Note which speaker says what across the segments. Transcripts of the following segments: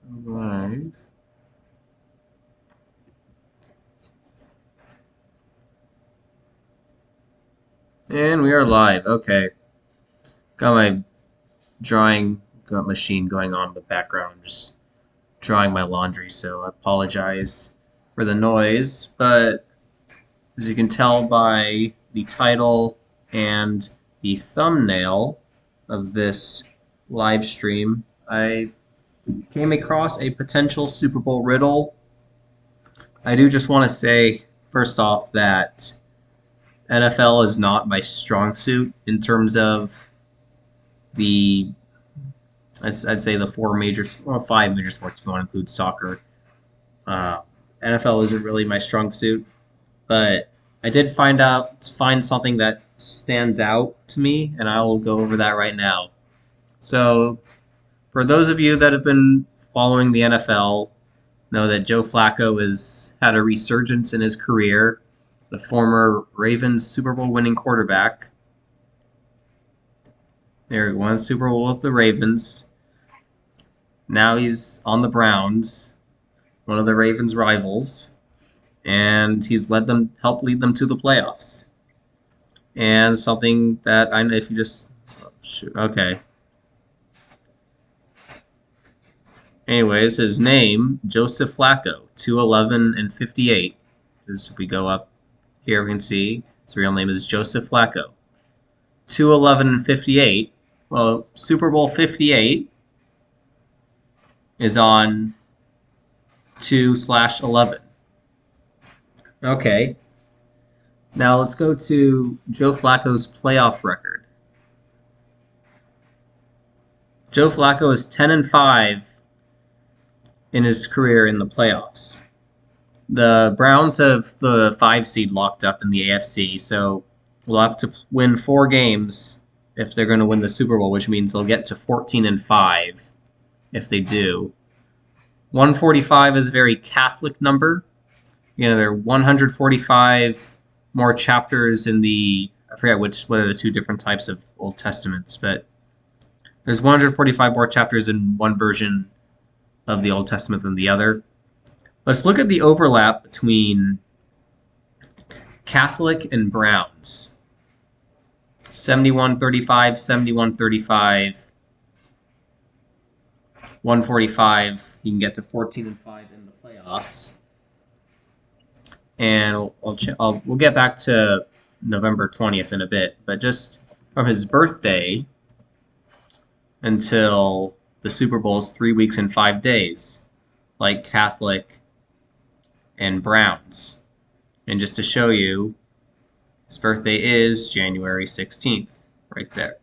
Speaker 1: Right. And we are live. Okay. Got my drawing machine going on in the background. I'm just drawing my laundry, so I apologize for the noise. But as you can tell by the title and the thumbnail of this live stream, I came across a potential Super Bowl riddle. I do just want to say, first off, that NFL is not my strong suit in terms of the I'd say the five major sports if you want to include soccer. Uh, NFL isn't really my strong suit, but I did find something that stands out to me, and I will go over that right now. So, for those of you that have been following the NFL, know that Joe Flacco has had a resurgence in his career. The former Ravens Super Bowl winning quarterback. There, he won Super Bowl with the Ravens. Now he's on the Browns, one of the Ravens' rivals, and he's helped lead them to the playoffs. And something that I know if you just okay. Anyways, his name Joseph Flacco, 211 and 58. If we go up here, we can see his real name is Joseph Flacco, 211 and 58. Well, Super Bowl 58 is on 2/11. Okay. Now let's go to Joe Flacco's playoff record. Joe Flacco is 10 and 5 in his career in the playoffs. The Browns have the 5 seed locked up in the AFC, so we'll have to win 4 games if they're going to win the Super Bowl, which means they'll get to 14 and 5 if they do. 145 is a very Catholic number. You know, there are 145 more chapters in I forget what are the 2 different types of Old Testaments, but there's 145 more chapters in one version of the Old Testament than the other. Let's look at the overlap between Catholic and Browns. 71-35, 71-35, 145. You can get to 14 and 5 in the playoffs. And we'll get back to November 20th in a bit, but just from his birthday until the Super Bowl is 3 weeks and 5 days, like Catholic and Browns. And just to show you, his birthday is January 16th, right there.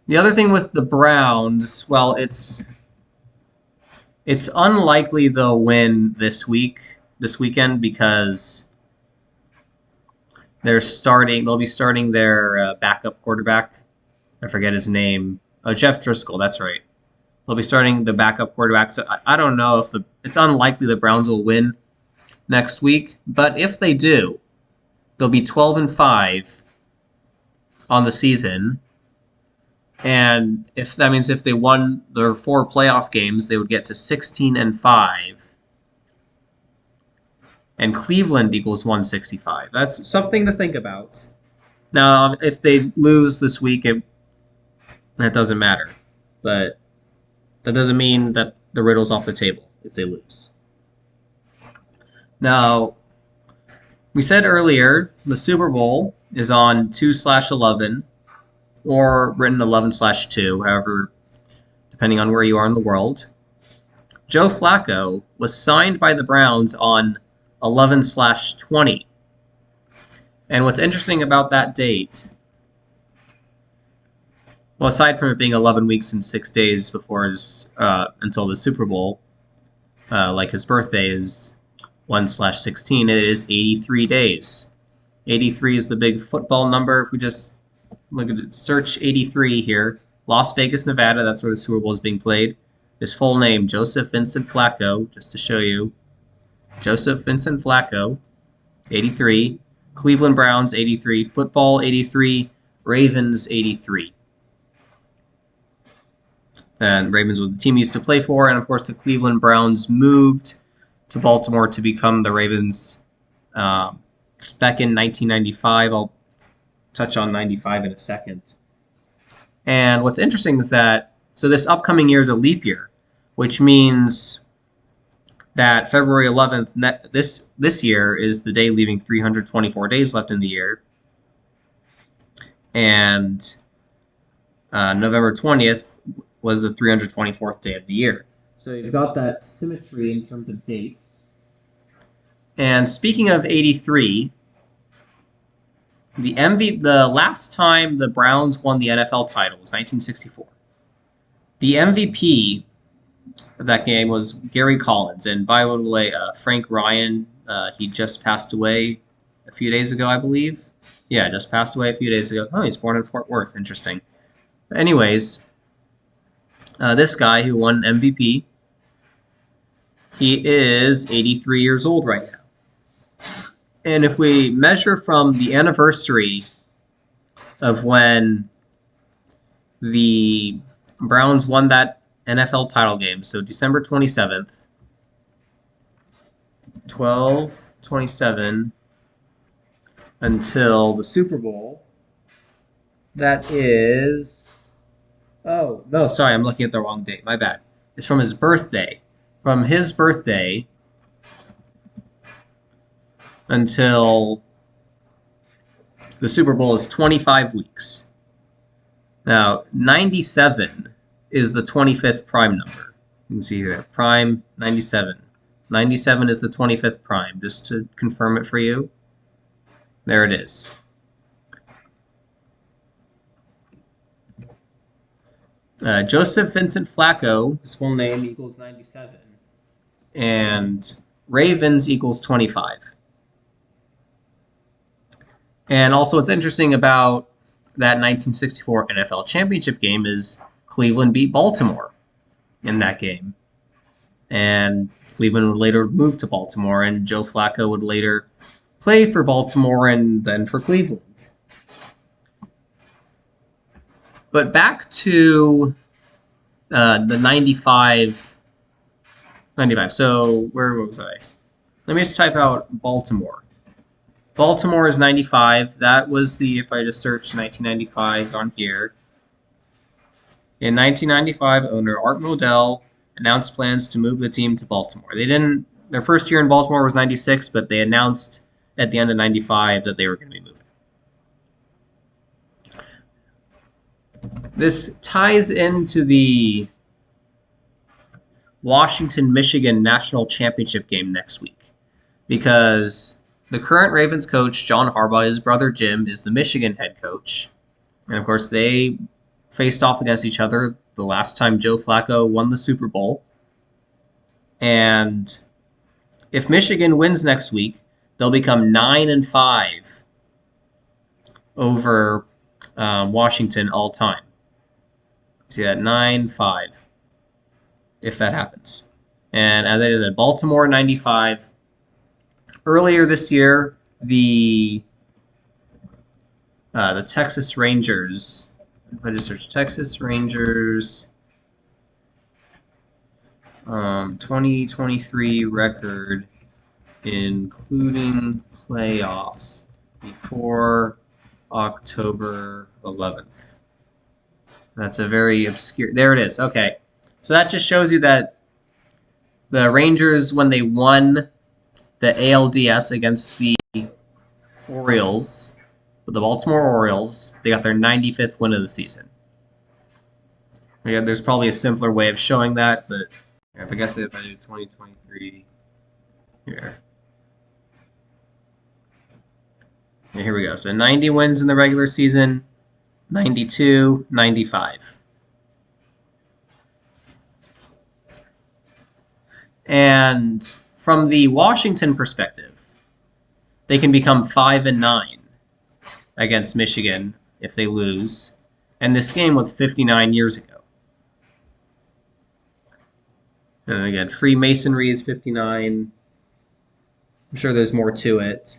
Speaker 1: The other thing with the Browns, well, it's unlikely they'll win this weekend, because they'll be starting their backup quarterback. I forget his name. Oh, Jeff Driscoll, that's right. They'll be starting the backup quarterback. So I don't know if it's unlikely the Browns will win next week, but if they do, they'll be 12 and 5 on the season. And if that means if they won their 4 playoff games, they would get to 16 and 5. And Cleveland equals 165. That's something to think about. Now, if they lose this week, that doesn't matter. But that doesn't mean that the riddle's off the table if they lose. Now, we said earlier the Super Bowl is on 2/11, or written 11/2, however, depending on where you are in the world. Joe Flacco was signed by the Browns on 11/20. And what's interesting about that date, well, aside from it being 11 weeks and 6 days before until the Super Bowl, like his birthday is 1/16, it is 83 days. 83 is the big football number. If we just look at it, search 83 here, Las Vegas, Nevada, that's where the Super Bowl is being played. His full name, Joseph Vincent Flacco, just to show you. Joseph Vincent Flacco, 83. Cleveland Browns, 83. Football, 83. Ravens, 83. And Ravens was the team he used to play for. And of course, the Cleveland Browns moved to Baltimore to become the Ravens back in 1995. I'll touch on 95 in a second. And what's interesting is that, so this upcoming year is a leap year, which means that February 11th this year is the day leaving 324 days left in the year. And November 20th was the 324th day of the year. So you've got that symmetry in terms of dates. And speaking of 83, the last time the Browns won the NFL title was 1964. The MVP of that game was Gary Collins, and by the way, Frank Ryan, he just passed away a few days ago, I believe. Yeah, just passed away a few days ago. Oh, he's born in Fort Worth. Interesting. But anyways, this guy who won MVP, he is 83 years old right now. And if we measure from the anniversary of when the Browns won that NFL title game, so December 27th, 12/27, until the Super Bowl, that is... Oh, no, sorry, I'm looking at the wrong date. My bad. It's from his birthday. From his birthday until the Super Bowl is 25 weeks. Now, 97 is the 25th prime number. You can see here, prime 97. 97 is the 25th prime, just to confirm it for you. There it is. Joseph Vincent Flacco, his full name, equals 97. And Ravens equals 25. And also what's interesting about that 1964 NFL championship game is Cleveland beat Baltimore in that game. And Cleveland would later move to Baltimore, and Joe Flacco would later play for Baltimore and then for Cleveland. But back to the 95. So where was I? Let me just type out Baltimore. Baltimore is 95. That was the, if I just search 1995 on here. In 1995, owner Art Modell announced plans to move the team to Baltimore. They didn't, their first year in Baltimore was 96, but they announced at the end of 95 that they were going to be moving. This ties into the Washington-Michigan National Championship game next week, because the current Ravens coach, John Harbaugh, his brother Jim, is the Michigan head coach. And of course, they faced off against each other the last time Joe Flacco won the Super Bowl. And if Michigan wins next week, they'll become 9-5 over Washington all time. See that? 9-5, if that happens. And as I said, Baltimore 95. Earlier this year, the Texas Rangers, if I just search Texas Rangers 2023 record, including playoffs before October 11th. That's a very obscure... There it is. Okay. So that just shows you that the Rangers, when they won the ALDS against the Orioles, the Baltimore Orioles, they got their 95th win of the season. Again, there's probably a simpler way of showing that, but if I guess if I do 2023 here. Yeah, here we go. So 90 wins in the regular season, 92, 95. And from the Washington perspective, they can become 5-9 against Michigan if they lose. And this game was 59 years ago. And again, Freemasonry is 59. I'm sure there's more to it.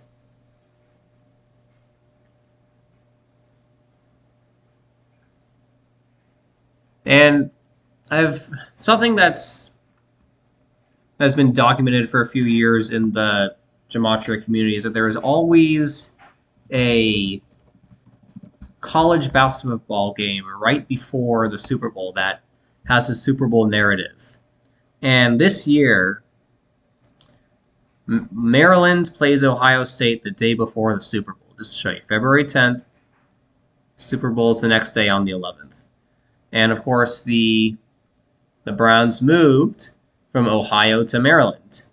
Speaker 1: And I've something that's been documented for a few years in the gematria community is that there is always a college basketball game right before the Super Bowl that has a Super Bowl narrative. And this year, Maryland plays Ohio State the day before the Super Bowl. Just to show you, February 10th, Super Bowl is the next day on the 11th. And of course, the Browns moved from Ohio to Maryland.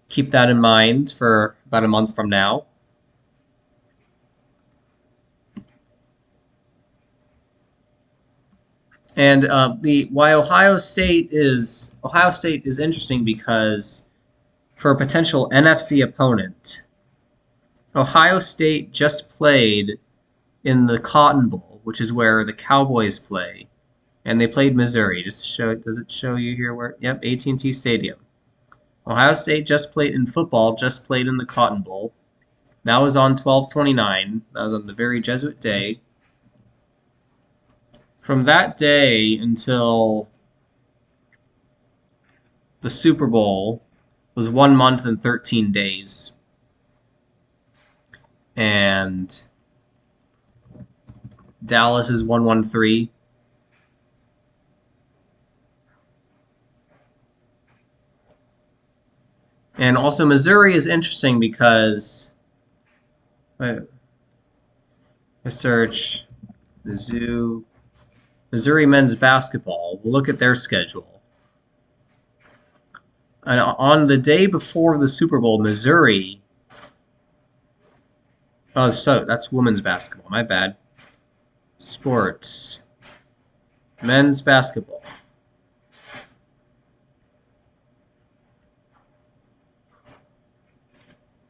Speaker 1: Keep that in mind for about a month from now. And why Ohio State is interesting because for a potential NFC opponent, Ohio State just played in the Cotton Bowl, which is where the Cowboys play, and they played Missouri. Just to show, does it show you here where? Yep, AT&T Stadium. Ohio State just played in football, just played in the Cotton Bowl. That was on 12/29. That was on the very Jesuit day. From that day until the Super Bowl was 1 month and 13 days. And Dallas is 113. And also Missouri is interesting because I search Missouri men's basketball. We'll look at their schedule. And on the day before the Super Bowl, Missouri. Oh, so that's women's basketball. My bad. Sports. Men's basketball.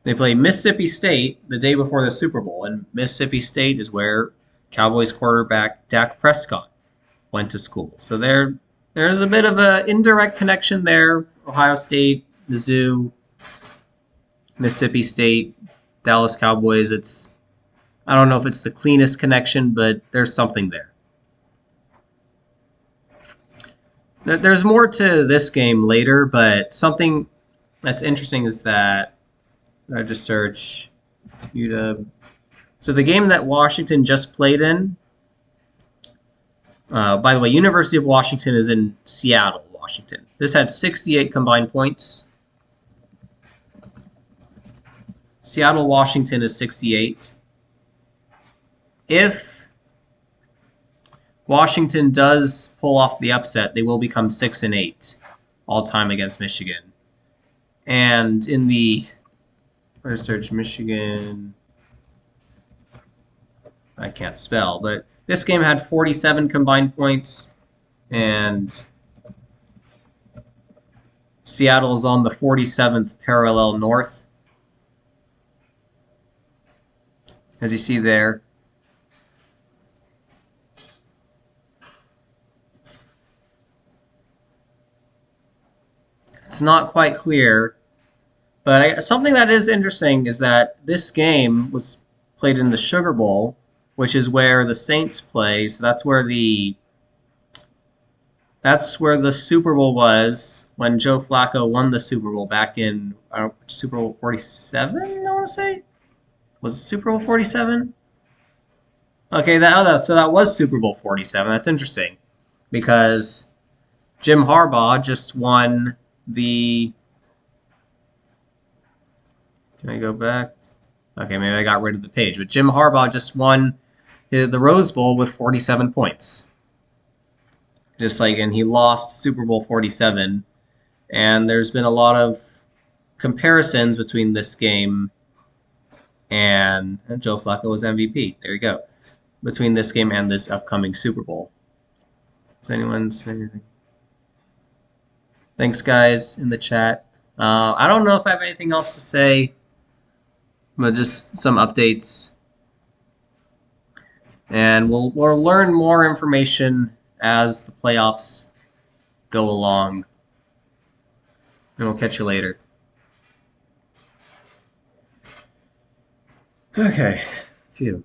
Speaker 1: They play Mississippi State the day before the Super Bowl, and Mississippi State is where Cowboys quarterback Dak Prescott went to school. So there's a bit of an indirect connection there. Ohio State, Mizzou, Mississippi State, Dallas Cowboys. I don't know if it's the cleanest connection, but there's something there. There's more to this game later, but something that's interesting is that I just search UW. So the game that Washington just played in, by the way, University of Washington is in Seattle, Washington. This had 68 combined points. Seattle, Washington is 68. If Washington does pull off the upset, they will become 6-8 all time against Michigan. And in the where's search Michigan? I can't spell, but this game had 47 combined points, and Seattle is on the 47th parallel north, as you see there. It's not quite clear. But something that is interesting is that this game was played in the Sugar Bowl, which is where the Saints play. So that's where the Super Bowl was when Joe Flacco won the Super Bowl back in Super Bowl 47. I want to say, was it Super Bowl 47? Okay, so that was Super Bowl 47. That's interesting because Jim Harbaugh just won the. Can I go back? Okay, maybe I got rid of the page. But Jim Harbaugh just won the Rose Bowl with 47 points. And he lost Super Bowl 47. And there's been a lot of comparisons between this game and Joe Flacco was MVP. There you go. Between this game and this upcoming Super Bowl. Does anyone say anything? Thanks, guys, in the chat. I don't know if I have anything else to say. But just some updates, and we'll learn more information as the playoffs go along, and we'll catch you later. Okay, phew.